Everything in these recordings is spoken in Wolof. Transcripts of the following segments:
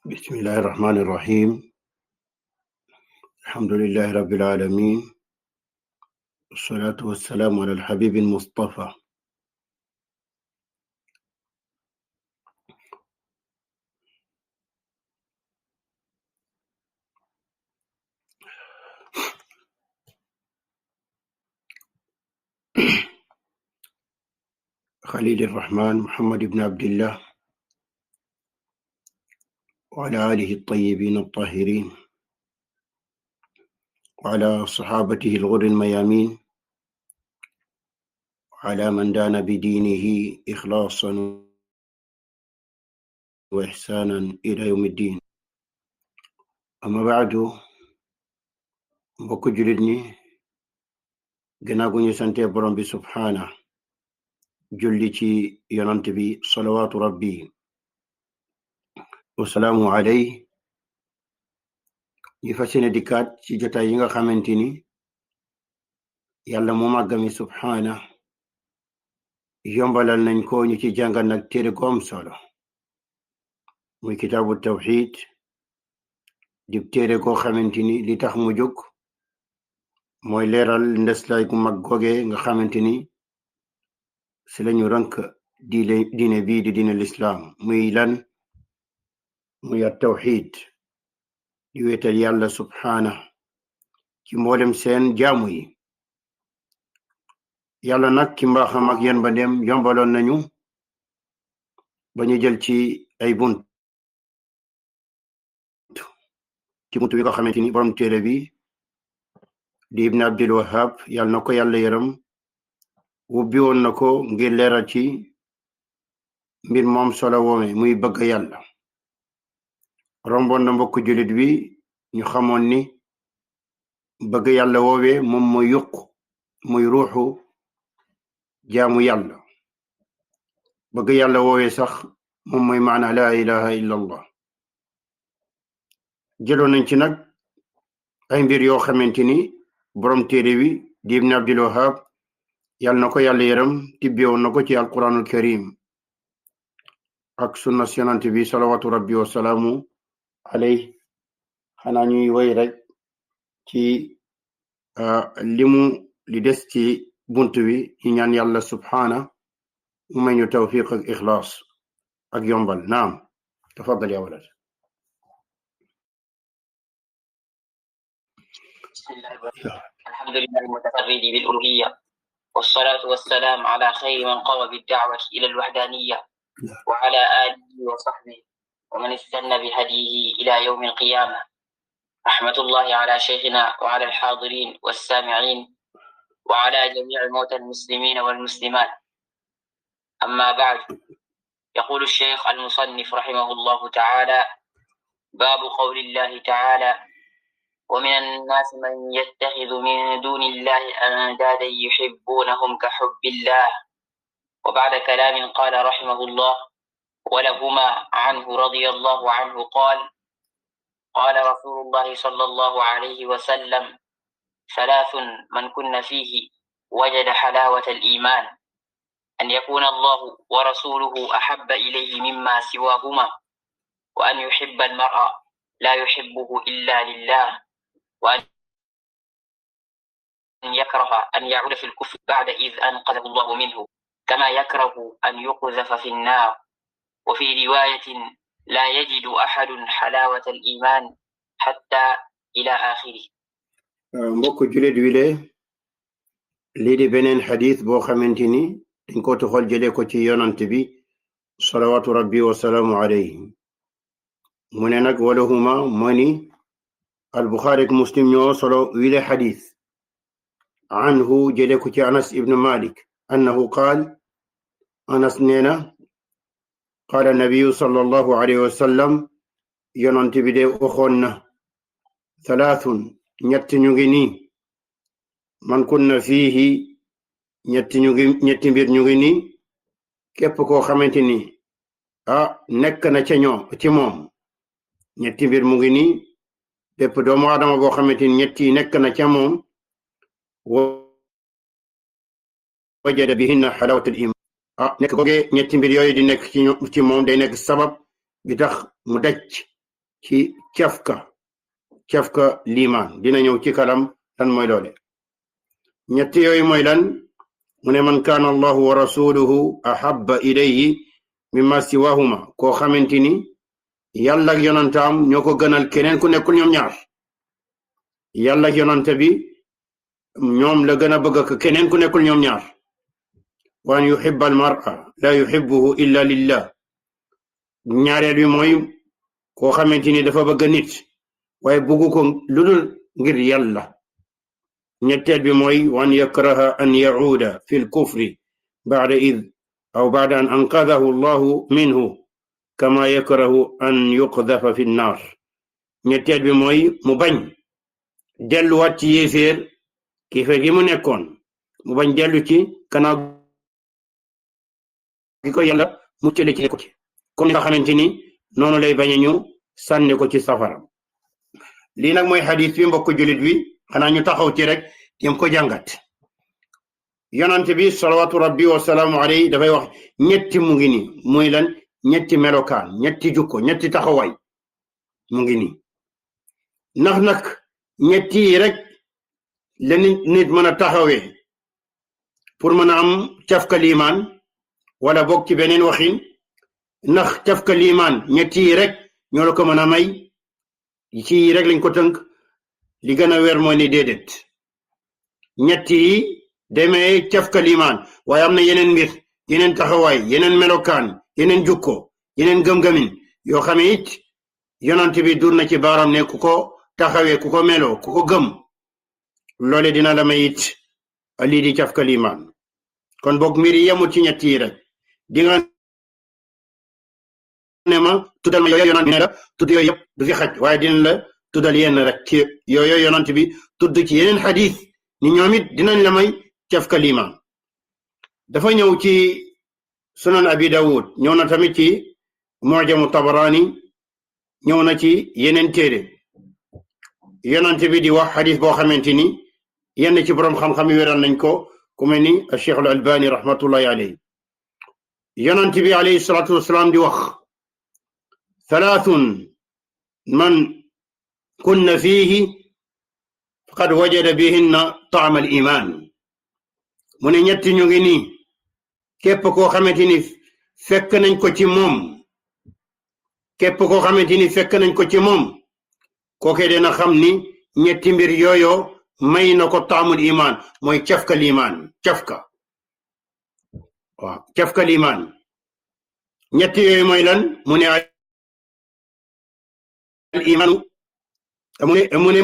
بسم الله الرحمن الرحيم. الحمد لله رب العالمين، والصلاة والسلام على الحبيب المصطفى خليل الرحمن محمد بن عبد الله وعلى آله الطيبين الطاهرين وعلى صحابته الغر الميامين وعلى من دان بدينه إخلاصا وإحسانا إلى يوم الدين. أما بعد، mbokk julit ñi gannaaw gu ñu sante borom bi subhaana julli ci yonant bi salawaatu rabbi wasalaamu alay, ñu fas yéene dikkaat ci jotaay yi nga xamante ni yàlla mu màggami subhaana yombalal nañ ko ñu ci jàngal nag téere gu am solo muy kitaabu tawxid, di téere goo xamante ni li tax mu jóg mooy leeral ndeslaay gu mag googe nga xamante ni si lañu rënk diine bii di diine lislaam, muy lan muy at tawxid, di wéetal yàlla subhaana ci mboolem seen jaamu yi. yàlla nag ci mbaaxam ak yéen ba dem yombaloon nañu ba ñu jël ci ay bunt bi nga xamante ni borom téere bi di ibn abdul wahab yàlla na ko yàlla yërëm wubbi woon na ko ngir leeral ci mbir moom solo woome muy bëgg yàlla. romboon na mbokk jullit bi ñu xamoon ni bëgg yàlla woowe moom mooy yuq muy ruuxu jaamu yàlla. bëgg yàlla woowe sax moom mooy maana la ilaha illa allah. jëloon nañ ci nag ay mbir yoo xamante ni borom téere bi di ibn abdul wahab yàlla na ko yàlla yërëm tibbewoon na ko ci alquranul karim ak sunna yonent bi salawatu rabbi wa salaamu alay. xanaa ñuy woy rek ci li des ci bunt bi ñu ñaan yàlla subhaana mu may ñu tawfiq ak ixlaas ak yombal. naam, tafaddal ya walad. بسم الله الرحمن الرحيم. الحمد لله المتفرد بالألوهية، والصلاة والسلام على خير من قام بالدعوة إلى الوحدانية وعلى آله وصحبه ومن استنى بهديه إلى يوم القيامة. رحمة الله على شيخنا وعلى الحاضرين والسامعين وعلى جميع موتى المسلمين والمسلمات. أما بعد، يقول الشيخ المصنف رحمه الله تعالى: باب قول الله تعالى: ومن الناس من يتخذ من دون الله أندادا يحبونهم كحب الله. وبعد كلام قال رحمه الله: ولهما عنه رضي الله عنه قال: قال رسول الله صلى الله عليه وسلم: ثلاث من كن فيه وجد حلاوة الإيمان: أن يكون الله ورسوله أحب إليه مما سواهما، وأن يحب المرء لا يحبه إلا لله، وأن يكره أن يعود في الكفر بعد إذ أنقذه الله منه، كما يكره أن يقذف في النار. وفي رواية: لا يجد أحد حلاوة الإيمان حتى إلى آخره. mbokk jullit wi le lii di beneen xadis boo xamante ni dañ ko toxal jëlee ko ci yonant bi salawatu rabbi wa salaamu alayhi. mu ne nag walahuma moo ni al-Bukhari ak Muslim ñoo solo wile xadis. anhu jëlee ko ci Anas ibn Malik annahu qaal, Anas nee na qaala nabiyu sallallahu alayhi wa sallam, yonant bi de waxoon na: thalathun, ñett ñu ngi nii, man kunna fiihi, ñetti mbir ñu ngi nii, képp koo xamante ni nekk na ca ci moom ñetti mbir mu ngi nii, bépp doomu aadama boo xamante ni ñetti nekk na ca moom, wajada bihinna xalawatul iman. nekk googee ñetti mbir yooyu di nekk ci moom day nekk sabab bi tax mu daj ci cafka liimaan dina ñëw ci kalam lan mooy loole ñett yooyu mooy lan mu ne man kaana allahu wa rasuluhu ahabba ilayhi mimma siwahuma koo xamante ni yàlla ak yonantaam ñoo ko gënal keneen ku nekkul ñoom ñaar yàlla ak yonante bi ñoom la gën a bëgg ak keneen ku nekkul ñoom ñaar wa an yuhibba al mar'a la yuhibbuhu illa lillah ñaareel bi mooy koo xamante ni dafa bëgg nit waaye bëggu ko ludul ngir yàlla ñetteel bi mooy wa an yakraha an yauda fi l kufri ba'da id aw ba'da an anqadahu allahu minhu kama yakrahu an yuqdafa fi nnaar ñetteel bi mooy mu bañ delluwaat ci yéeféer kiife gi mu nekkoon mu bañ dellu ci kanaaw gi ko yàlla muccale ci ko ci comme ni nga xamante ni noonu lay bañe ñu sànni ko ci safara lii nag mooy xadis bi mbokk julit wi xanaa ñu taxaw ci rek yam ko jàngat yonante bi salawatu rabbi wa salaamu alayhi dafay wax ñetti mu ngi ni muy lan ñetti melokaan ñetti jukko ñetti taxawaay mu ngi ni ndax nag ñetti yi rek la nit mën a taxawee pour mën a am cafka liimaan wala bokk ci beneen waxin ndax cafka liimaan ñetti yi rek ñoo la ko mën a may ci rek lañ ko tënk li gën a weer mooy ni déedéet ñetti yi demee cafka liimaan waaye am na yeneen mbir yeneen taxawaay yeneen melokaan yeneen jukko yeneen gëm-gëmin yoo xam ne it yonante bi dur na ci baaram ne ku ko taxawee ku ko meloo ku ko gëm loole dina la may it lii di cafka liimaan kon boog mbir yi yemul ci ñetti yi rek di nga ne ma tuddal ma yooyu yonante bi ne la tudd yooyu yëpp du fi xaj waaye dina la tuddal yenn rek ci yooyu yonante bi tudd ci yeneen xadis ni ñoom it dinañ la may cafka liimaan dafa ñëw ci sunan abi dawud ñëw na tamit ci mu'jamu tabarani ñëw na ci yeneen téere yonante bi di wax xadis boo xamante ni yenn ci borom xam-xam yi wéral nañ ko ku mel ni Cheikh al Albani rahmatullahi alayhi yonante bi alayhi salatu wasalaam di wax thalathun man kunna fihi faqad wajada bihinna ta'am al iman mu ne ñetti ñu ngi nii képp koo xamante ni fekk nañ ko ci moom képp koo xamante ni fekk nañ ko ci moom kooke dina xam ni ñetti mbir yooyo may na ko taamul iman mooy cafka liimaan cafka waaw cafka liimaan ñetti yooyu mooy lan mu ne al imaanu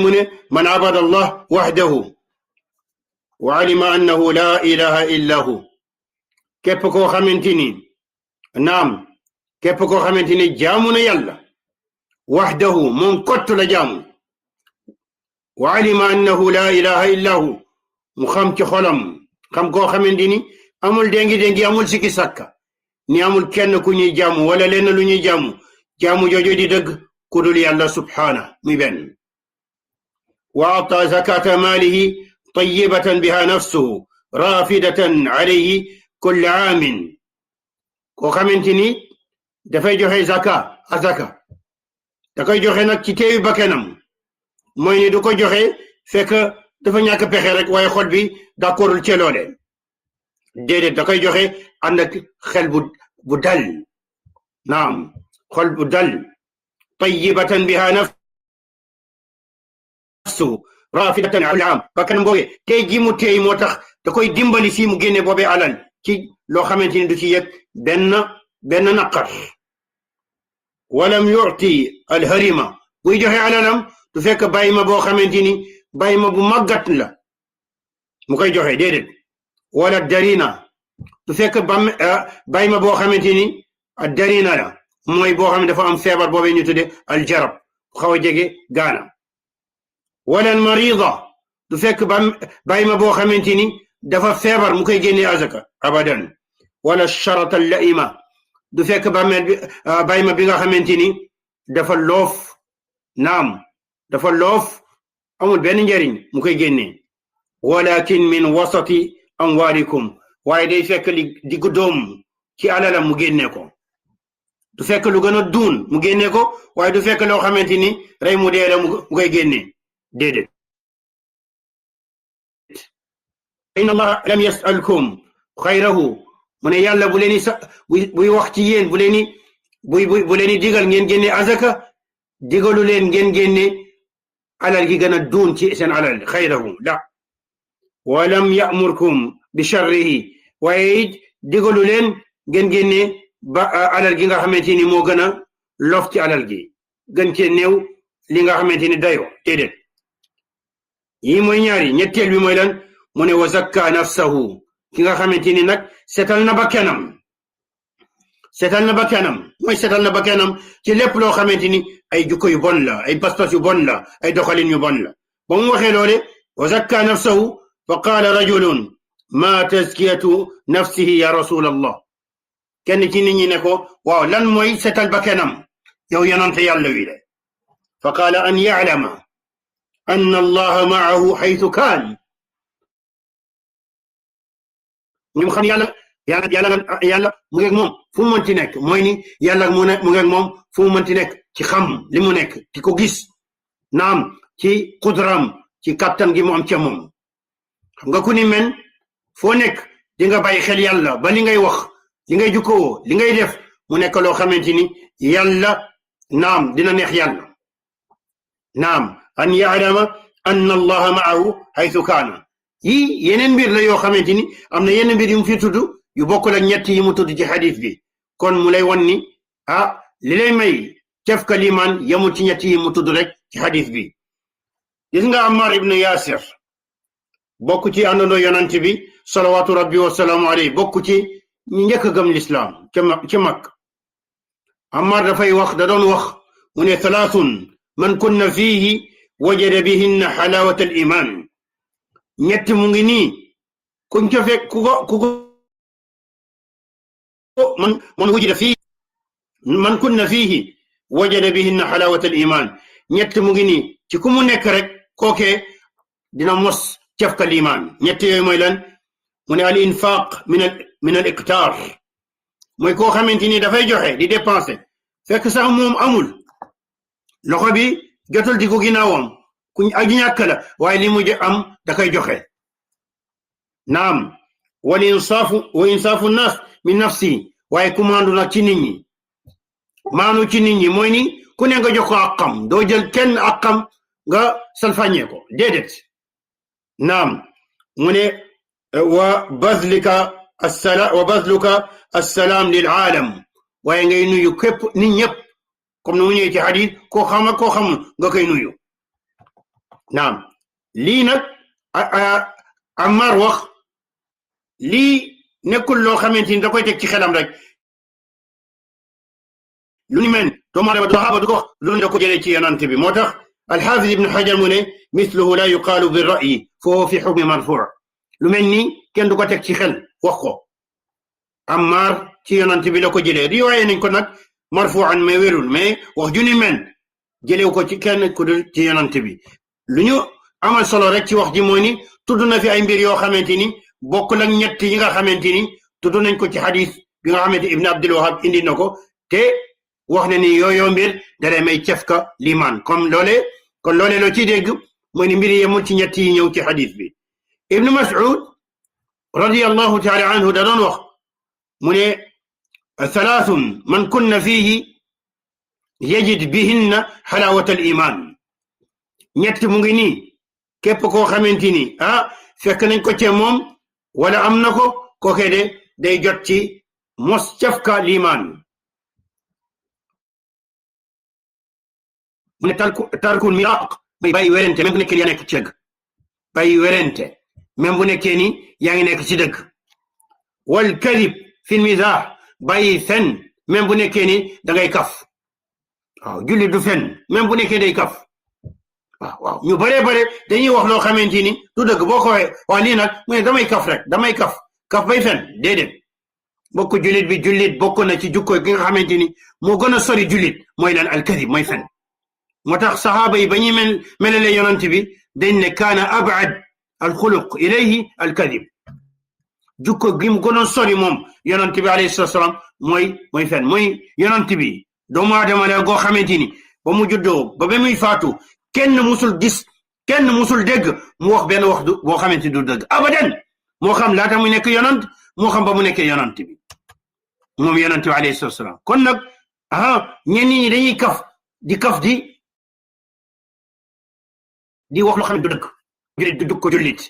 mu ne man abada allah wahdahu wa alima annahu la ilaha illa hu képp koo xamante ni naam képp koo xamante ni jaamu na yàlla wahdahu moom kottu la jaamu wa alima annahu la ilaha illa hu mu xam ci xolam xam koo xamante ni amul déngi amul sikki sàkka ni amul kenn ku ñuy jaamu wala lenn lu ñuy jaamu jooju di dëgg ku dul yàlla subhaana muy benn wa ata zakata maalihi tayyibatan biha nafsuhu rafidatan alayhi kulli aamin koo xamante ni dafay joxe azaka da koy joxe nag ci teewi bakkanam mooy ni du ko joxe fekk dafa ñàkk pexe rek waaye xol bi d'accordul ci loole déedéet da koy joxe ànd ak xel bu dal naam xol bu dal tayyibatan biha nafsuhu rafidatan kulli aam bakkanam boobe tey gi mu teey moo tax da koy dimbali si mu génne boobe alal ci loo xamante ni du ci yëg benn naqar walam yu'ti alharima buy joxe alalam du fekk bàyyi ma boo xamante ni bàyyi ma bu màggat la mu koy joxe déedéet wala darina du fekk bàyyi ma boo xamante ni darina la mooy boo xam ne dafa am feebar boobee ñu tudde aljarab xaw a jege gaana wala marida du fekk bàyyi ma boo xamante ni dafa feebar mu koy génnee azaka abadan wala sharata laima du fekk bàyyi ma bi nga xamante ni dafa loof naam dafa loof amul benn njariñ mu koy génnee walakin min wasati amwalikum waaye day fekk li diggu doom ci alalam mu génne ko du fekk lu gën a duun mu génne ko waaye du fekk loo xamante ni rey mu dee la mu koy génne déedéet inna allah lam yasalkum xayrahu mu ne yàlla bu leen sa buy wax ci yéen bu leen digal ngeen génne azaka digalu leen ngeen génne alal gi gën a duun ci seen alal xayrahu la walam ya'murkum bi sharrihi waaye digalu leen ngeen génne ba alal gi nga xamante ni moo gën a lof ci alal gi gën cee néew li nga xamante ni dayo déedéet yi mooy ñaari ñetteel bi mooy lan mu ne wa zakka nafsahu ki nga xamante ni nag setal na bakkanam mooy setal na bakkanam ci lépp loo xamante ni ay jukko yu bon la ay pas-pas yu bon la ay doxalin yu bon la ba mu waxee loole wa zakka nafsahu fa qaala rajulun ma tazkiyatu nafsihi ya rasul allah kenn ci nit ñi ne ko waaw lan mooy setal bakkanam yow yonante yàlla wi de fa qaala an ya'lama anna allaha ma'ahu haythu kaan ñu xam yàlla mu ngeeg moom fu mu mënti nekk mooy ni yàlla mu ngeeg moom fu mu mënti nekk ci xam li mu nekk ci ko gis naam ci qudram ci kattan gi mu am ca moom xam nga ku ni men foo nekk di nga bàyyi xel yàlla ba li ngay wax li ngay jukkoo li ngay def mu nekk loo xamante ni yàlla naam dina neex yàlla naam an ya'lama anna allaha ma'ahu haythu kaana yii yeneen mbir la yoo xamante ni am na yeneen mbir yu mu fi tudd yu bokkul ak ñett yi mu tudd ci xadis bi kon mu lay won ni li lay may cefka limaan yamul ci ñett yi mu tudd rek ci xadis bi gis nga Ammar ibn Yasir bokk ci àndandoo yonent bi salawaatu rabbi wasalaamu alayhi bokk ci ñi njëkk a gëm lislaam ca mag Ammar dafay wax da doon wax mu ne thalathun man kunna fiihi wajada bihinna xalaawata al iman ñett mu ngi nii kuñ ca fekk ku ko man wujida fii man kunna fiihi wajada bihinna xalaawata al iman ñett mu ngi nii ci ku mu nekk rek kookee dina mos cafka limaan ñett yooyu mooy lan mu ne al infaq min al iqtaar mooy koo xamante ni dafay joxe di dépenser fekk sax moom amul loxo bi jotul di ko ginnaawam kuñ aji ñàkk la waaye li mu am da koy joxe naam wal insaafu naas min nafsi waaye ku maandu nag ci nit ñi maanu ci nit ñi mooy ni ku ne nga jox ko àqam doo jël kenn àqam nga salfañee ko déedéet naam mu ne wa bazluka assalaam lil aalam waaye ngay nuyu képp nit ñëpp comme ni mu ñëwee ci xadis koo xam ak koo xamul nga koy nuyu naam lii nag Ammar wax lii nekkul loo xamante ni da koy teg ci xelam rek lu ni mel doomu aadama saxaaba du ko wax loolu da ko jëlee ci yonante bi moo tax alxaafis ibnu xajar mu ne misluhu la yuqaalu bi ra'yi foo fi xukmi marfuu lu mel ni kenn du ko teg ci xel wax ko Ammar ci yonante bi la ko jëlee riwaaye nañ ko nag marfuan mais wérul mais wax ju ni mel jëlew ko ci kenn ku dul ci yonante bi lu ñu amal solo rek ci wax ji mooy ni tudd na fi ay mbir yoo xamante ni bokk nag ñett yi nga xamante ni tudd nañ ko ci xadis bi nga xamante ibn Abdul Wahab indi na ko te wax na ni yooyoo mbir dalay may cefka limaan kon loole loo ciy dégg mooy ni mbir yemul ci ñett yi ñëw ci xadis bi ibnu Mas'ud radiyallahu taala anhu da doon wax mu ne thalathun man kunna fihi yajid bihinna xalaawata al iman ñett mu ngi nii képp koo xamante ni fekk nañ ko ci moom wala am na ko kookee de day jot ci mos cafka limaan mu ne tarkul miraq may bàyyi werente même bu nekkee yaa nekk ci dëgg bàyyi werente même bu nekkee ni yaa ngi nekk ci dëgg wal kadib fi lmizah bàyyi fen même bu nekkee ni da ngay kaf waaw julli du fen même bu nekkee day kaf waaw ñu bare dañuy wax loo xamante ni du dëgg boo ko waxee lii nag mu ne damay kaf rek damay kaf bay fen déedéet bokk jullit bokk na ci jukko gi nga xamante ni moo gën a sori jullit mooy lan alkadib mooy fen moo tax saxaaba yi ba ñuy melale yonent bi dañ ne kaana abad alxuluq ilayhi alkadib jukko gi mu gënoon sori moom yonent bi alayhi salaam mooy fen mooy yonent bi doomu aadama la goo xamante ni ba mu juddoo ba muy faatu kenn musul gis kenn musul dégg mu wax benn wax boo xamante du dëgg abadan moo xam laata mu nekk yonent moo xam ba mu nekkee yonent bi moom yonent bi alayhi salaam kon nag ñenn ñi dañuy kaf di wax loo xam ne du dëgg jullit du ko jullit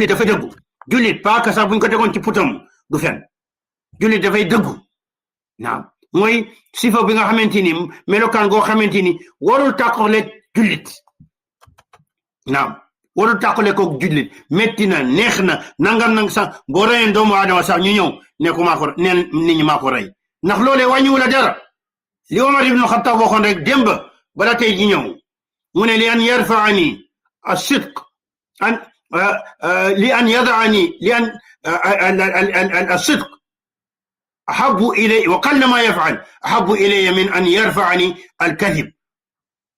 dafay dëggu jullit paaka sax buñ ko tegoon ci putam du fen jullit dafay dëggu naam mooy sifa bi nga xamante ni melokaan goo xamante ni warul tàqale jullit naam warul tàqale ko jullit metti na neex na nangam sax boo reyeen doomu aadama sax ñu ñëw ne ko neen nit ñi maa ko rey ndax loolee wàññiwu la dara li Omar ibnu Xattaab waxoon rek démb bala tey ji ñëw mu ne li an yarfaani الصدق لأن يضعني لأن الصدق أحب إلي وقل ما يفعل أحب إلي من أن يرفعني الكذب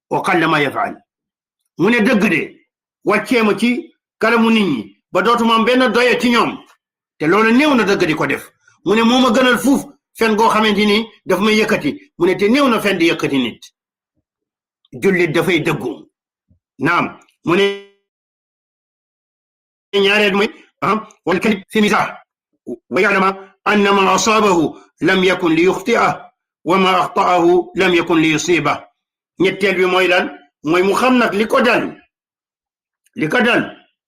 وقل ما يفعل من دغدي واتيما تي كلامو نيني با دوتuma am benn doye ci ñoom te loolu néew na dëgg di ko def mu ne moo ma gënal fuuf fen goo xamante ni daf may yëkkati mu ne te néew na fen di yëkkati nit jullit dafay dëggu naam mu ne ñaareel mooy wal kadib fi mizah wa ya'lama anna ma asabahu lam yakun li yuxti'ah wa ma axta'ahu lam yakun li yusibah ñetteel bi mooy lan mooy mu xam nag li ko dal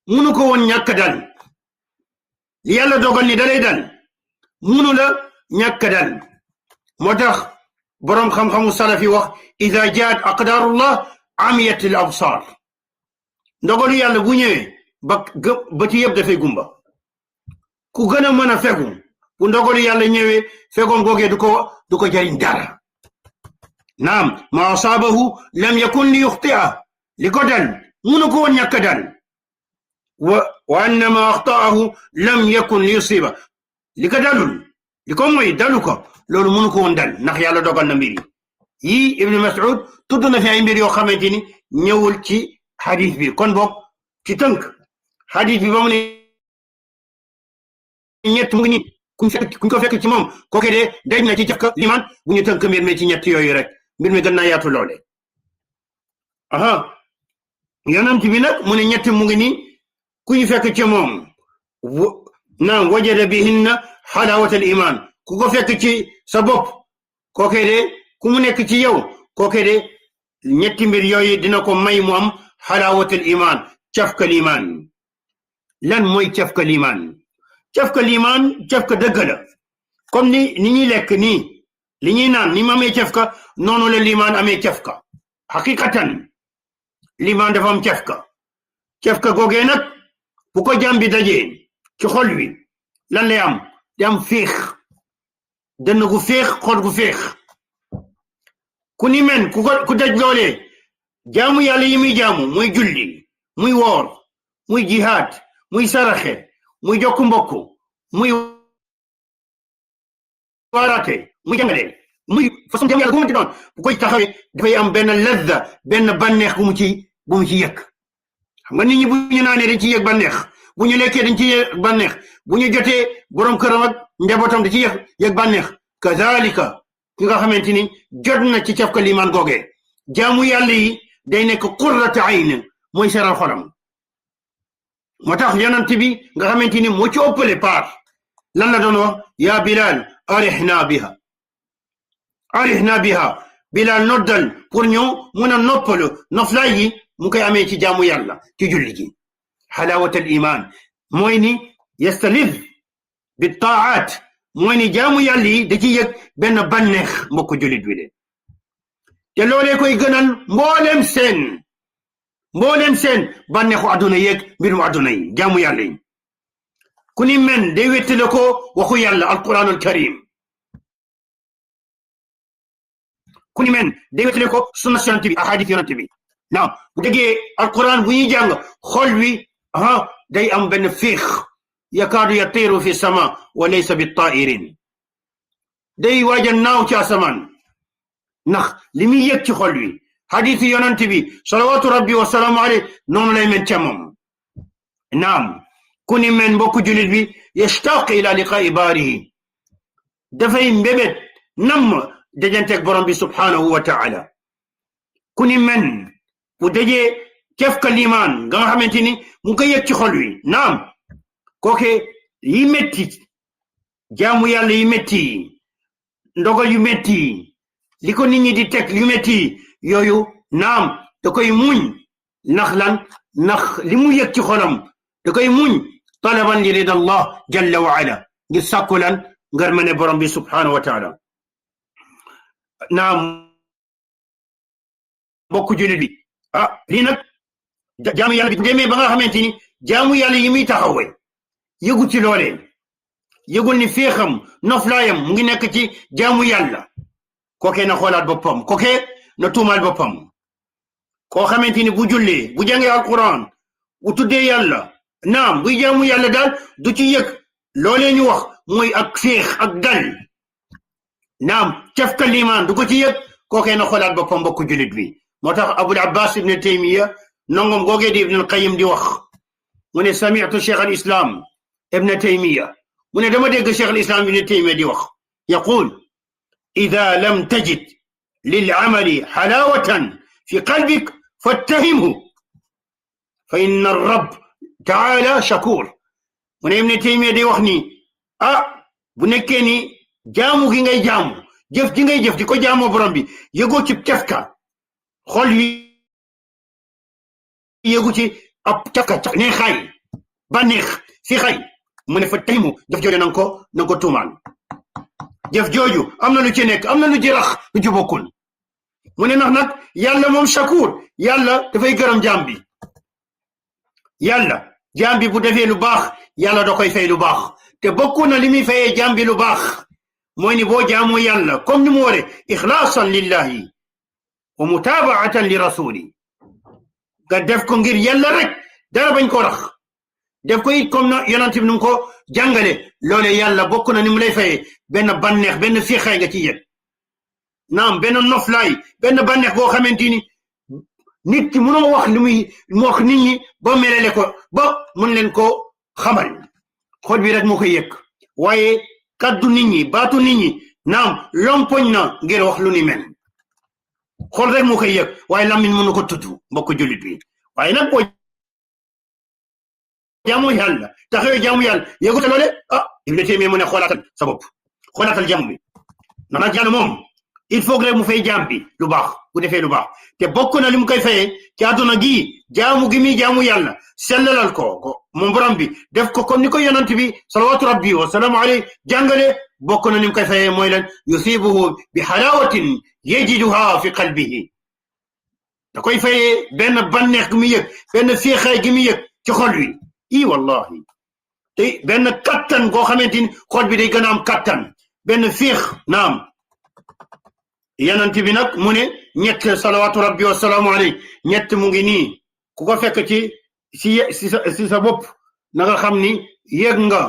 munu ko woon ñàkk dal li yàlla dogal ni dalay dal munu la ñàkk dal moo tax boroom xam-xamu salafi wax ida jaat aqdarullah amiyat al absar ndogalu yàlla bu ñëwee ba ci yëpp dafay gumba ku gën a mën a fegu bu ndogalu yàlla ñëwee fegoon googee du ko jariñ dara naam ma asaabahu lam yakun li yuxti'a li ko dal munu ko woon ñàkk dal wa anna ma axtaahu lam yakun li yusiba li ko dalul li ko mooy dalu ko loolu munu ko woon dal ndax yàlla dogal na mbir yi Ibnu Mas'ud tudd na fi ay mbir yoo xamante ni ñëwul ci xadis bi kon boog ci tënk xadis bi ba mu ne ñett mu ngi nii kuñ ko fekk ci moom kooke de daj na ci jëkk limaan bu ñu tënk mbir mi ci ñett yooyu rek mbir mi gën naa yaatu loole yonent bi nag mu ne ñett mu ngi nii ku ñu fekk ci moom naam wajada bihinna xalaawatal iman ku ko fekk ci sa bopp kooke de ku mu nekk ci yow kooke de ñetti mbir yooyu dina ko may mu am xalaawatal iman cafkal iman lan mooy cafkal iman cafkal iman cafka dëgg la comme ni ñuy lekk nii li ñuy naan ni mu amee cafka noonu la limaan amee cafka xaqiqatan limaan dafa am cafka googee nag bu ko jàm bi dajee ci xol wi lan lay am di am féex dënn gu féex xol gu féex ku ni men ku daj loolee jaamu yàlla yi muy jaamu muy julli muy woor muy jihaad muy saraxe muy jokk mbokk muy waaraate muy jàngale muy façon jaamu yàlla gu mu ci doon bu koy taxawee dafay am benn lazza benn bànneex bu mu ci yëg xam nga nit ñi bu ñu naanee dañ ci yëg bànneex bu ñu lekkee dañ ci yëg bànneex bu ñu jotee borom këram ak njabootam da ci yëg bànneex kazalika ki nga xamante ni jot na ci cafka limaan googee jaamu yàlla yi day nekk qurrata ayn mooy seral xolam moo tax yonent bi nga xamante ni moo ci ëppale paar lan la doon wax yaa Bilal arihna biha Bilal noddal pour ñu mun a noppalu noflaay yi mu koy amee ci jaamu yàlla ci julli gi xalaawatal iman mooy ni yastaliz bi taat mooy ni jaamu yàlla yi da ci yëg benn bànneex mbokk jullit wi de te loolee koy gënal mboolem seen bànneexu àdduna yeeg mbirum àdduna yi jaamu yàlla yi ku ni men day wettale ko waxu yàlla alquranul karim ku ni men day wettale ko sunna yonent bi ahadith yonent bi naam bu déggee alquran bu ñuy jàng xol wi day am benn féex yakaadu yatiiru fi sama wa laysa bi tairin day waaja naaw ci asamaan ndax li muy yëg ci xol wi hadith yonent bi salawatu rabbi wa salaamu alayhi noonu lay men ca moom naam ku ni men mbokku julit bi yashtaq ila liqaa'i baarihi dafay mbébét nam dajanteeg borom bi subhanahu wa taala ku ni men bu dajee cefka limaan nga xamante ni mu ngi koy yëg ci xol wi naam kooke yi metti jaamu yàlla yi metti ndogal yu metti li ko nit ñi di teg yu metti yooyu naam da koy muñ ndax lan ndax li mu yëg ci xolam da koy muñ talaban li rida allah jalla wa ala ngir sàkku lan ngar mane borom bi subhanahu wa taala naam mbokku jullit bi lii nag jaamu yàlla bi demee ba nga xamante ni jaamu yàlla yi muy taxawee yëgu ci loolee yëgul ni féexam noflaayam mu ngi nekk ci jaamu yàlla kookee na xoolaat boppam kookee na tuumaal boppam koo xamante ni bu jullee bu jàngee alquran bu tuddee yàlla naam buy jaamu yàlla daal du ci yëg loolee ñu wax mooy ak féex ak dal naam cafka limaan du ko ci yëg kookee na xoolaat boppam mbokku jullit bi moo tax abul abbas ibn taymiya nongom googee di ibn alqayim di wax mu ne sami'tu cheikh al islam ibn taymiya mu ne dama dégg cheikh al islam ibn taymiya di wax yaqul ida lam tajid lil amali halawatan fi qalbik fattahimhu fa inna ar-rabb ta'ala shakur mu ne ibn taymiya di wax ni bu nekkee ni jaamu gi ngay jaamu jëf ji ngay jëf di ko jaamoo borom bi yëgoo ci cafka xol yi yëgu ci ab cafka ne xaay bànneex si xay mu ne fa taymu jëf jooju na nga ko tuumaan jëf jooju am na lu ci nekk am na lu ci rax lu ci bokkul mu ne ndax nag yàlla moom shakur yàlla dafay gërëm jaam bi yàlla jaam bi bu defee lu baax yàlla da koy fay lu baax te bokku na li muy fayee jaam bi lu baax mooy ni boo jaamoo yàlla comme ni mu ware ixlaasan lillahi wa mutabaatan li rasuli nga def ko ngir yàlla rek dara bañ ko rax def ko it comme na yonent bi nu ko jàngale loole yàlla bokk na ni mu lay fayee benn bànneex benn fiixaay nga ci yëg naam benn noflaay benn bànneex boo xamante ni nit ki mënoo wax li muy mu wax nit ñi ba melale ko ba mun leen ko xamal xol bi rek moo koy yëg waaye kaddu nit ñi baatu nit ñi naam lompoñ na ngir wax lu ni mel xol rek moo koy yëg waaye lammiñ mënu ko tudd mbokk jullit bi waaye nag boo jaamu yàlla taxawee jaamu yàlla yëgu te loole Ibn Taymiyya mu ne xoolaatal sa bopp xoolaatal jaamu bi nana yàlla moom il faut que mu fay jaam bi lu baax bu defee lu baax te bokk na li mu koy fayee ci àdduna gi jaamu gi muy jaamu yàlla sellalal ko moom borom bi def ko comme ni ko yonent bi salawatu rabbi wa salaamu alayhi jàngale bokk na li mu koy fayee mooy lan yusibuhu bi halawatin yajiduha fi qalbihi da koy fayee benn bànneex gi muy yëg benn féexaay gi muy yëg ci xol wi wallahi te benn kattan goo xamante ni xol bi day gën a am kattan benn féex naam yonent bi nag mu ne ñett salawatu rabbi wa salaamu alayhi ñett mu ngi nii ku ko fekk si sa bopp na nga xam ni yëg nga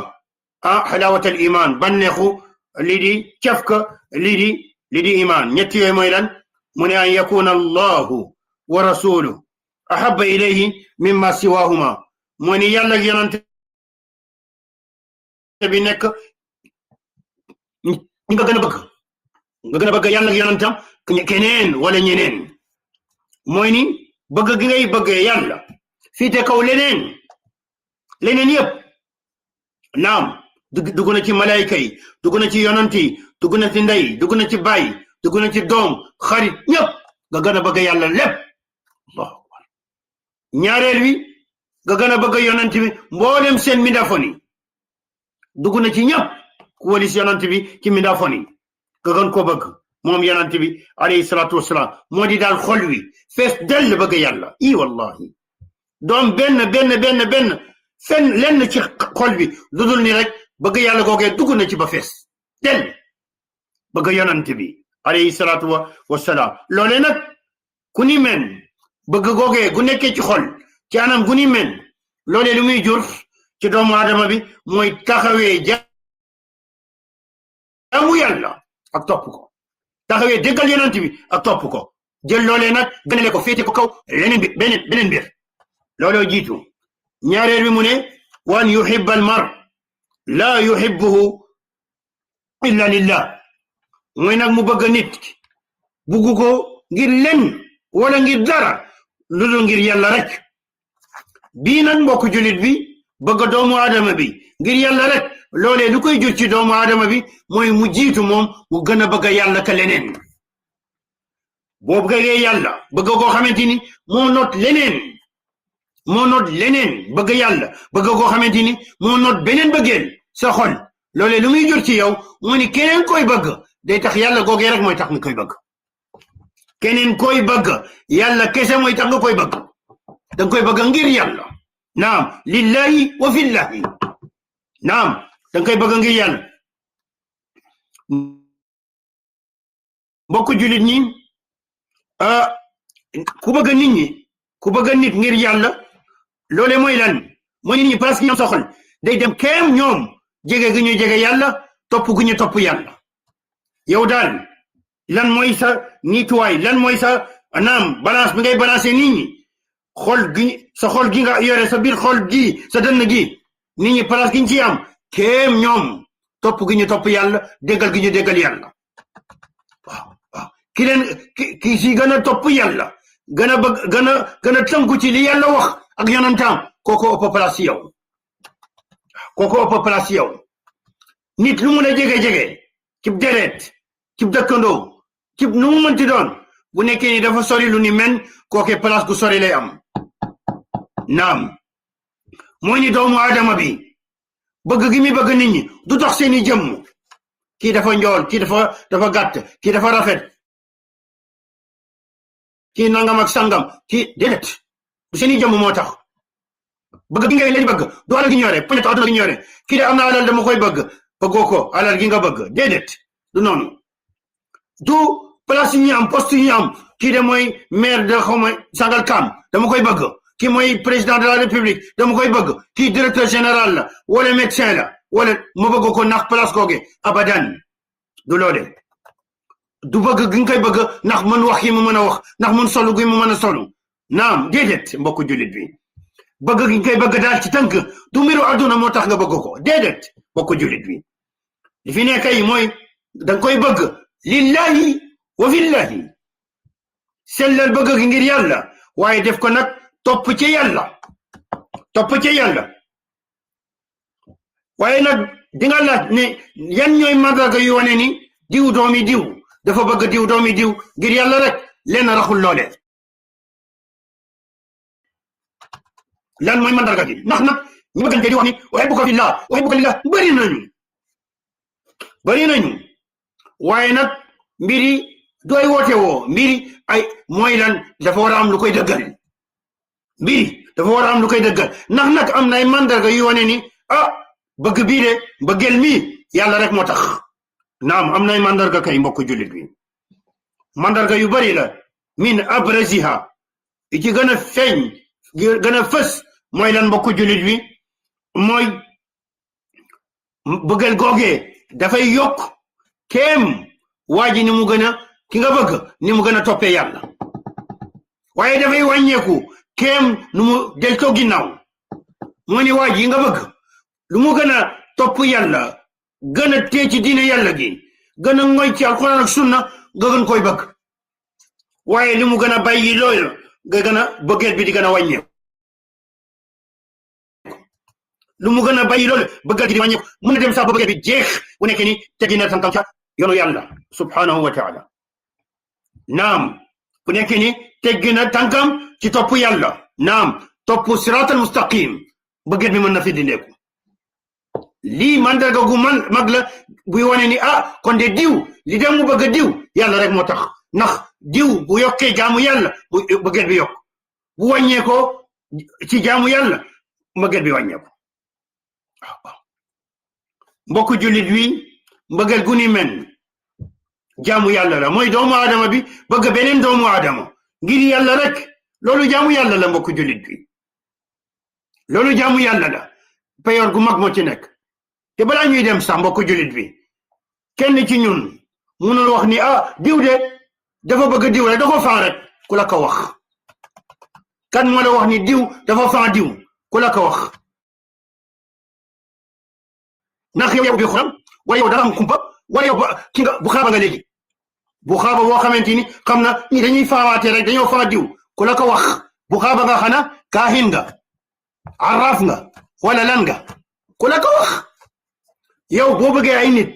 xalawatal iman bànneexu lii di cafka lii di iman ñett yooyu mooy lan mu ne an yakuna allahu wa rasuluhu ahabba ilayhi mimma siwahuma moo ni yàlla ak yonent bi nekk ñi nga gën a bëgg yàlla ak yonentam keneen wala ñeneen mooy ni bëgg gi ngay bëggee yàlla fiite kaw leneen yëpp naam dugg na ci malayka yi dugg na ci yonent yi dugg na ci ndey dugg na ci baay dugg na ci doom xarit ñëpp nga gën a bëgg yàlla lépp allahu akbar ñaareel wi nga gën a bëgg yonent bi mboolem seen mindafoni dugg na ci ñëpp ku walis yonent bi ci mindafoni nga gën koo bëgg moom yonent bi alayhi salaatu wasalaam moo di daal xol wi fees dell bëgg yàlla wallahi doom benn fenn lenn ci xol bi lu dul ni rek bëgg yàlla googee dugg na ci ba fees dell bëgg yonent bi alayhi salaatu wasalaam loole nag ku ni men bëgg googee gu nekkee ci xol ci anam gu ni men loole lu muy jur ci doomu aadama bi mooy taxawee jaamu yàlla ak topp ko taxawee déggal yonent bi ak topp ko jël loolee nag gënale ko féete ko kaw leneen bi beneen mbir looloo jiitu ñaareel bi mu ne waan yuhibba al mar la yuhibbuhu illa lillah mooy nag mu bëgg nit bugg ko ngir len wala ngir dara lu dul ngir yàlla rek bii nag mbokk julit bi bëgg doomu aadama bi ngir yàlla rek loolee lu koy jur ci doomu aadama bi mooy mu jiitu moom mu gën a bëgg yàlla ka leneen boo bëggee yàlla bëgg koo xamante ni moo noot leneen bëgg yàlla bëgg koo xamante ni moo noot beneen bëggeel sa xol loolee lu muy jur ci yow mu ni keneen koy bëgg day tax yàlla googee rek mooy tax nga koy bëgg keneen koy bëgg yàlla kese mooy tax nga koy bëgg danga koy bëgg ngir yàlla naam lillahi wa fillahi naam danga koy bëgg ngir yàlla mbokk julit ñi ku bëgg nit ngir yàlla loole mooy lan mooy nit ñi parce que ñoom soxal day dem kéem ñoom jege gi ñu jege yàlla topp gu ñu topp yàlla yow daal lan mooy sa niituwaay lan mooy sa naam balance bi ngay balancer nit ñi sa xol gi nga yore sa biir xol gi sa dënn gi nit ñi place gi ñu ci am kéem ñoom topp gi ñu topp yàlla déggal gi ñu déggal yàlla waaw ki si gën a topp yàlla gën a tënku ci li yàlla wax ak yonentam kooko ëpp place yow nit lu mu la jege cib deret cib dëkkandoo cib nu mu mënti doon bu nekkee ni dafa sori lu ni men kooke place gu sori lay am naam mooy ni doomu aadama bi bëgg gi mi bëgg nit ñi du dox seeni jëmm kii dafa njool kii dafa gàtt kii dafa rafet kii nangam ak sangam kii déedéet du seeni jëmm moo tax bëgg gi ngay leen bëgg du alal gi ñore poñeto aduna gi ñore kii de am na alal dama koy bëggoo ko alal gi nga bëgg déedéet du noonu du place yi ñu am poste yi ñu am kii de mooy maire de xawma Sangalkam dama koy bëgg kii mooy président de la république dama koy bëgg kii directeur général la wala médecin la wala ma bëgg ko ndax place googe abadan du loole du bëgg gi nga koy bëgg ndax mën wax yi mu mën a wax ndax mën solu gi mu mën a solu naam déedéet mbokku jullit bi bëgg gi nga koy bëgg daal ci tënk du mbiru àdduna moo tax nga bëgg ko déedéet mbokku jullit bi li fi nekk yi mooy danga koy bëgg lillahi wa fillahi sellal bëgg gi ngir yàlla waaye def ko nag topp ci yàlla waaye nag di nga laaj ne yan ñooy màndarga yu wane ni diw doomi diw dafa bëgg diw doomi diw ngir yàlla rek leen raxul loole lan mooy màndarga gi ndax nag ñu bëggante di wax ni uhibbuka fillah uhibbuka lillah bëri nañu waaye nag mbiri dooy woote woo mbiri ay mooy lan dafa war a am lu koy dëggal ndax nag am na ay mandarga yu wane ni bëgg bii de bëggeel mii yàlla rek moo tax naam am na ay mandarga kay mbokk jullit bi mandarga yu bari la min abraziha yi ci gën a feeñ gën a fës mooy lan mbokk jullit bi mooy bëggeel googee dafay yokk kéem waa ji ni mu gën a ki nga bëgg ni mu gën a toppee yàlla waaye dafay wàññeeku kéem nu mu del ko ginnaaw moo ni waa ji nga bëgg lu mu gën a topp yàlla gën a tee ci diine yàlla gi gën a ngoy ci alxuraan ak sunna nga gën koy bëgg waaye li mu gën a bàyyi loolu nga gën a bëggeel bi di gën a wàññeeku lu mu gën a bàyyi loolu bëggeel bi di wàññeeku mën na dem sax ba bëggeel bi jeex bu nekkee ni teggi na tànkam ca yoonu yàlla subhanahu wa taala naam bu nekkee ni teggi na tànkam ci topp yàlla naam topp siraatal mustaqim bëggeel bi mën na fi dindeeku lii mandarga gu mag la buy wane ni kon de diw li dem mu bëgg diw yàlla rek moo tax ndax diw bu yokkee jaamu yàlla bu bëggeel bi yokk bu wàññeekoo ci jaamu yàlla mbëggeel bi wàññeeko mbokk jullit wi mbëggeel gu ni men jaamu yàlla la mooy doomu aadama bi bëgg beneen doomu aadama ngir yàlla rek loolu jaamu yàlla la mbokk jullit bi loolu jaamu yàlla la payoor gu mag moo ci nekk te balaa ñuy dem sax mbokk jullit bi kenn ci ñun munul wax ni diw de dafa bëgg diw rek da ko fan rek ku la ko wax kan moo la wax ni diw dafa fan diw ku la ko wax ndax yow bi xolam wala yow dara am kumpa wala yow ki nga bu xaaba nga léegi buxaaba boo xamante ni xam na ñi dañuy faawaate rek dañoo faa diw ku la ko wax buxaaba nga xana kaahin nga arraaf nga wala lan nga ku la ko wax yow boo bëggee ay nit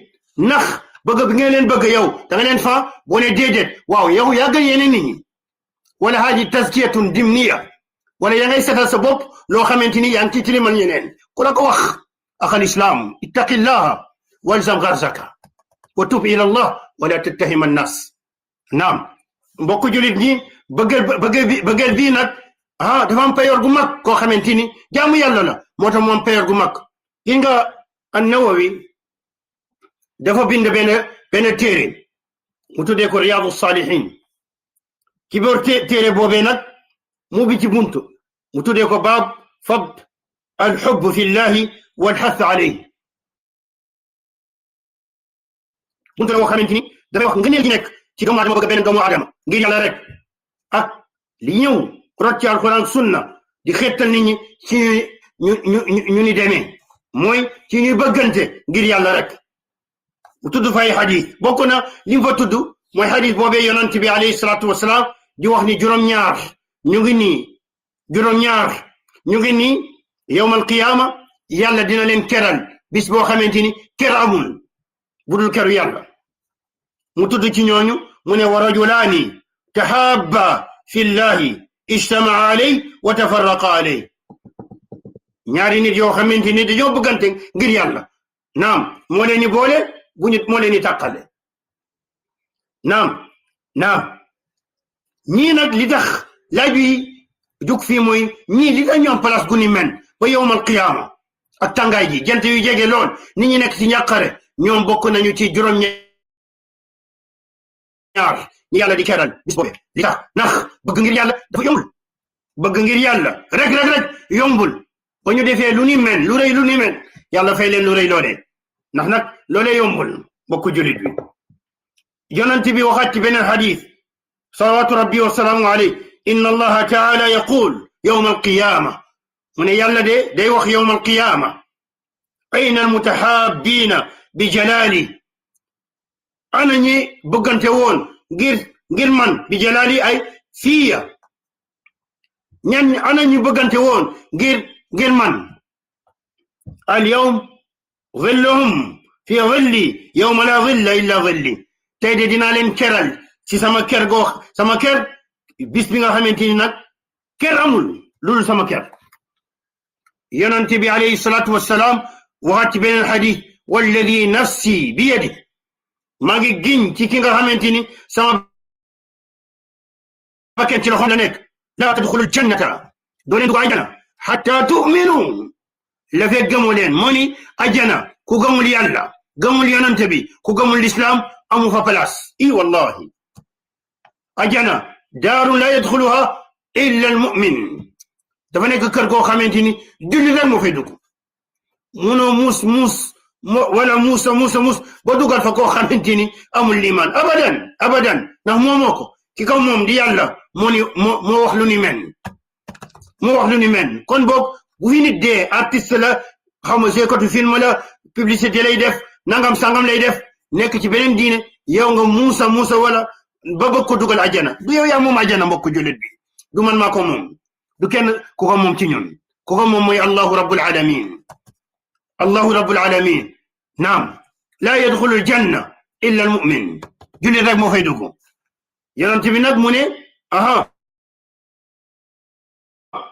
nax bëgg bi ngeen leen bëgg yow da nga leen fa boo ne déedéet waaw yow yaa gën yeneen nit ñi wala haaji tazkiyatun dimniya wala yaa ngay setal sa bopp loo xamante ni yaa ngi ci tilimal ñeneen ku la ko wax axal islam ittaqillaha walzam garzaka wa tub ila allah wala tattahima annas naam mbokk julit ñi bëggeel bii nag dafa am payoor gu mag koo xamante ni jaamu yàlla la moo tax mu am payoor gu mag gi nga an-Nawawi dafa bind benn téere mu tuddee ko Riyadu Salihin ci biir téere boobee nag mu bi ci buntu mu tuddee ko baab fadl al-hubb fi llahi wal hath alayhi buntu la woo xamante ni dafay wax ngëneel gi nekk ci doomu aadama bëgg beneen doomu aadama ngir yàlla rek ak li ñëw rot ci alquran sunna di xeetal nit ñi ci ñu ni demee mooy ci ñuy bëggante ngir yàlla rek mu tudd fay xadis bokk na li mu fa tudd mooy xadis boobee yonent bi alayhi salaatu wasalaam di wax ni juróom-ñaar ñu ngi nii yowmal qiyaama yàlla dina leen keral bis boo xamante ni ker amul budul keru yàlla mu tudd ci ñooñu mu ne wa rajulaani tahabba fi llahi ijtamaa alay wa tafarraqa alay ñaari nit yoo xamante ni dañoo bëggante ngir yàlla naam moo leen ni boole bu nit moo leen ni tàqale naam ñii nag li tax laaj bi jug fii mooy ñii li tax ñoom place gu ni men ba yowmal qiyaama ak tàngaay ji jant yu jege lool nit ñi nekk ci njàqare ñoom bokk nañu ci juróom-ñaar ñi yàlla di keral bis boobe li tax ndax bëgg ngir yàlla dafa yombul bëgg ngir yàlla rek yombul ba ñu defee lu ni men lu rëy yàlla fay leen lu rëy loolee ndax nag loolee yombul bokk julit bi yonent bi waxaat ci beneen xadis salawatu rabbi wa salaamu alayhi inna allaha taala yaqul yowma alqiyama mu ne yàlla de day wax yowma alqiyama ayna almutahabbiina bi jalaali ana ñi bëggante woon ngir man bi jalaali ay fiya ñan ana ñi bëggante woon ngir man al yawm dhilluhum fi dhilli yawma la dhilla illa dhilli tey de dinaa leen keral ci sama ker bis bi nga xamante ni nag ker amul loolu sama ker yonent bi alayhi salaatu wassalaam waxaat ci beneen xadis walladi nafsi bi yadi maa ngi giñ ci ki nga xamante ni sama bakkan ci loxoom la nekk laa tadxulul jannata doo leen dugg ajana xatta tu'minu la fekk gëmoo leen moo ni ajana ku gëmul yàlla gëmul yonent bi ku gëmul lislaam amu fa place wallahi ajana daarun la yadxuluha illa almu'min dafa nekk kër goo xamante ni julli rek moo fay dugg munoo muus wala muusa ba dugal fa koo xamante ni amul liman abadan ndax moomoo ko ki kaw moom di yàlla moo wax lu ni men kon boog bu fi nit dee artiste la xaw ma seekatu film la publicité lay def nangam sangam lay def nekk ci beneen diine yow nga muusa wala ba bëgg ko dugal ajana du yow yaa moom ajana mbokk jullit bi du man maa ko moom du kenn ku ko moom ci ñun ku ko moom mooy allahu rabbul alamin naam laa yadxulu aljanna illa almu'min jullit rek moo fay dugg yonent bi nag mu ne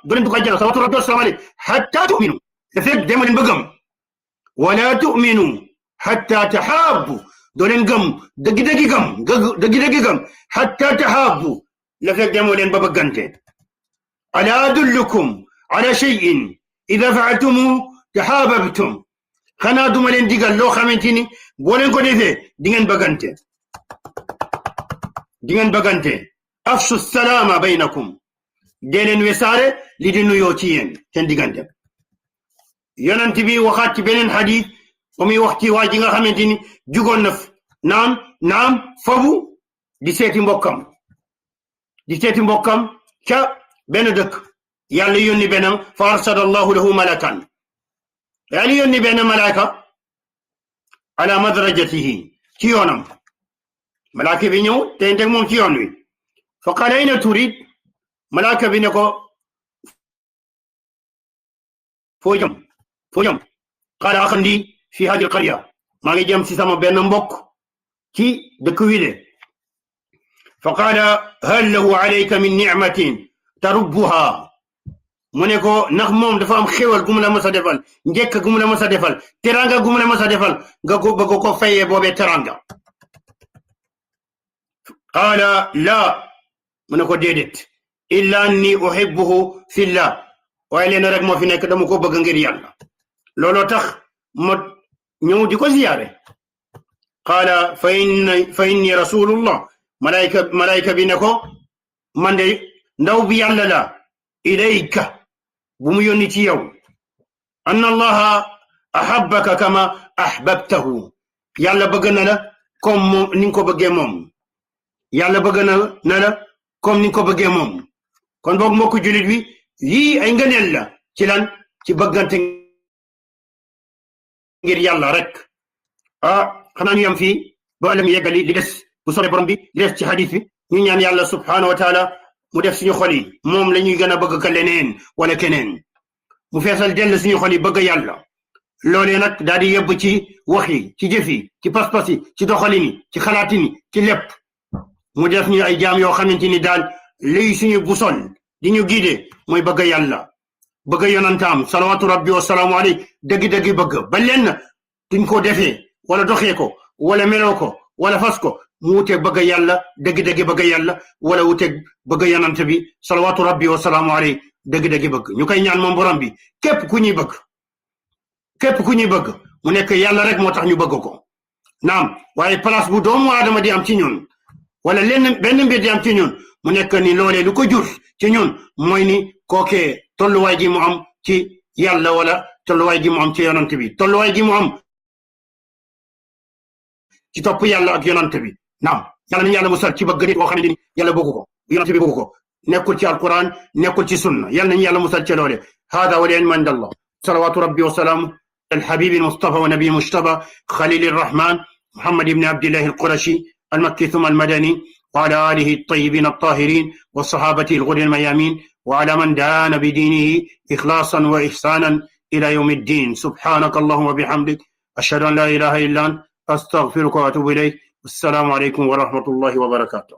du leen dugg ajana salawatu rabbi wasalaamu alayhi hatta tu'minu da fekk dema leen bëggam wala tu'minu hatta tahabbu doo leen gëm dëggi-dëggi gëm hatta tahabbu la fekk demoo leen ba bëggante ala adullukum ala shay'in idha fa'altumu tahabbtum xanaa duma leen digal loo xamante ni boo leen ko defee di ngeen bëggante afshu salaama baynakum dee leen wesaare li di nuyoo ci yéen seen diggante yonent bi waxaat ci beneen xadis ba muy wax ci waa ji nga xamante ni jugoon na naam fabu di seeti mbokkam ca benn dëkk yàlla yónni benn fa arsala allahu lahu malakan yàlla yónni benn malaaka ala madrajatihi ci yoonam malaaka bi ñëw te moom ci yoon wi fa qaala ayna turid malaaka bi ne ko foo jëm qaala axandi fi hadi alqarya maa ngi jëm si sama benn mbokk ci dëkk wi de fa qaala hal lahu alayka min nicmatin tarubbuha mu ne ko ndax moom dafa am xéwal gu mu la mës a defal njëkk gu mu la mës a defal teranga gu mu la mës a defal nga ko bëgg ko fayee boobee teranga qaala laa mu ne ko déedéet illa anni uhibbuhu fillah waaye leen rek moo fi nekk dama ko bëgg ngir yàlla looloo tax ma ñëw di ko ziyaare qaala fa inni rasulullah malaayka bi ne ko man de ndaw bi yàlla la ilayka bu mu yónni ci yow anna allaha ahabbaka kama ahbabtahu yàlla bëgg na la comme moom ni nga ko bëggee moom yàlla bëgg na la comme ni nga ko bëggee moom kon boog mbokku julit wi yii ay ngëneel la ci lan ci bëggante ngir yàlla rek xanaa ñu yam fii ba ëllëg yeggali li des bu soobee borom bi li des ci hadith bi ñu ñaan yàlla subhanahu wa taala mu def suñu xol yi moom la ñuy gën a bëgg ka leneen wala keneen mu feesal dell suñu xol yi bëgg yàlla loolee nag daal di yëbb ci wax yi ci jëf yi ci pas-pas yi ci doxalin yi ci xalaatin yi ci lépp mu def ñu ay jaam yoo xamante ni daal liy suñu busol di ñu giide mooy bëgg yàlla bëgg yonantaam salawatu rabbi wa salaamu alayhi dëgg-dëgg bëgg ba lenn duñ ko defee wala doxee ko wala meloo ko wala fas ko mu wuteeg bëgg yàlla dëgg-dëgg bëgg yàlla wala wuteeg bëgg yonant bi salawatu rabbi wa salaamu alayhi dëgg-dëgg bëgg ñu koy ñaan moom borom bi képp ku ñuy bëgg mu nekk yàlla rek moo tax ñu bëgg ko naam waaye place bu doomu aadama di am ci ñun wala benn mbir di am ci ñun mu nekk ni loolee lu ko jur ci ñun mooy ni kookee tolluwaay gi mu am ci yàlla wala tolluwaay gi mu am ci yonant bi tolluwaay gi mu am ci topp yàlla ak yonant bi naam yàlla nañu yàlla musal ci bëgg nit koo xamante ni yàlla bëgg ko yonant bi bëgg ko nekkul ci alquran nekkul ci sunna yàlla nañu yàlla musal ci loole hada wal ilmu inda allah salawatu rabbi wa salaamu الحبيب المصطفى ونبي المجتبى خليل الرحمن محمد بن عبد الله القرشي المكي ثم المدني وعلى آله الطيبين الطاهرين والصحابة الغر الميامين وعلى من دان بدينه إخلاصا وإحسانا إلى يوم الدين سبحانك اللهم وبحمدك أشهد أن لا إله إلا أنت أستغفرك وأتوب إليك السلام عليكم ورحمة الله وبركاته